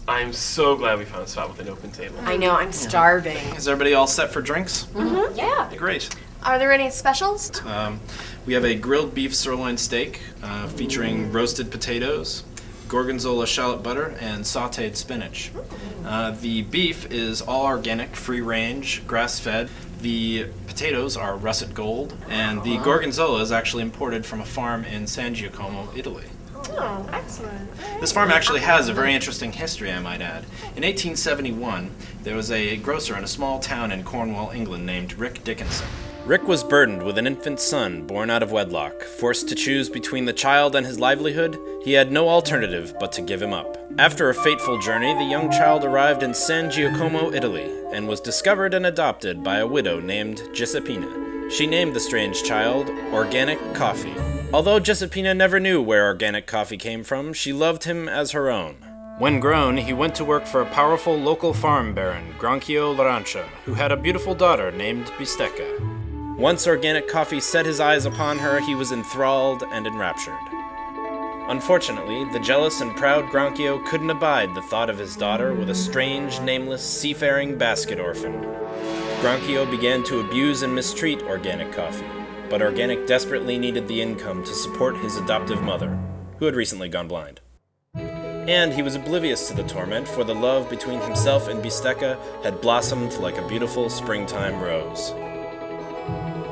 I'm so glad we found a spot with an open table. I know, I'm starving. Is everybody all set for drinks? Mm-hmm. Yeah. Great. Are there any specials? We have a grilled beef sirloin steak featuring roasted potatoes, Gorgonzola shallot butter, and sautéed spinach. The beef is all organic, free-range, grass-fed. The potatoes are russet gold, and the Gorgonzola is actually imported from a farm in San Giacomo, Italy. Oh, excellent. This farm actually has a very interesting history, I might add. In 1871, there was a grocer in a small town in Cornwall, England, named Rick Dickinson. Rick was burdened with an infant son born out of wedlock. Forced to choose between the child and his livelihood, he had no alternative but to give him up. After a fateful journey, the young child arrived in San Giacomo, Italy, and was discovered and adopted by a widow named Giuseppina. She named the strange child Organic Coffee. Although Giuseppina never knew where organic coffee came from, she loved him as her own. When grown, he went to work for a powerful local farm baron, Granchio Larancha, who had a beautiful daughter named Bistecca. Once Organic Coffee set his eyes upon her, he was enthralled and enraptured. Unfortunately, the jealous and proud Granchio couldn't abide the thought of his daughter with a strange, nameless, seafaring basket orphan. Granchio began to abuse and mistreat Organic Coffee, but Organic desperately needed the income to support his adoptive mother, who had recently gone blind. And he was oblivious to the torment, for the love between himself and Bistecca had blossomed like a beautiful springtime rose.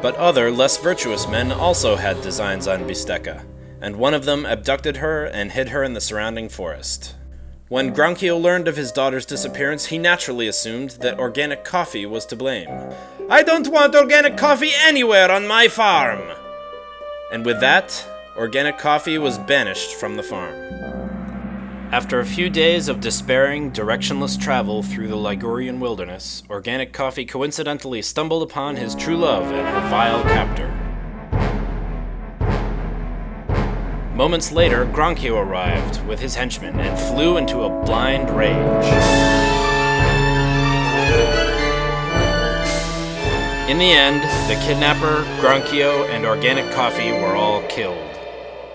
But other, less virtuous men also had designs on Bistecca, and one of them abducted her and hid her in the surrounding forest. When Granchio learned of his daughter's disappearance, he naturally assumed that Organic Coffee was to blame. "I don't want Organic Coffee anywhere on my farm!" And with that, Organic Coffee was banished from the farm. After a few days of despairing, directionless travel through the Ligurian wilderness, Organic Coffee coincidentally stumbled upon his true love and her vile captor. Moments later, Granchio arrived with his henchmen and flew into a blind rage. In the end, the kidnapper, Granchio, and Organic Coffee were all killed.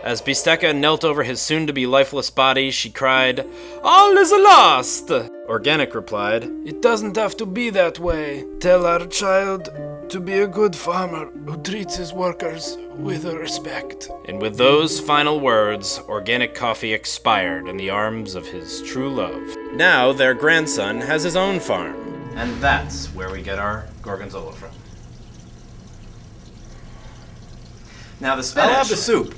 As Bistecca knelt over his soon-to-be lifeless body, she cried, "All is lost!" Organic replied, "It doesn't have to be that way. Tell our child to be a good farmer who treats his workers with respect." And with those final words, Organic Coffee expired in the arms of his true love. Now their grandson has his own farm. And that's where we get our Gorgonzola from. Now the spinach... I'll have the soup.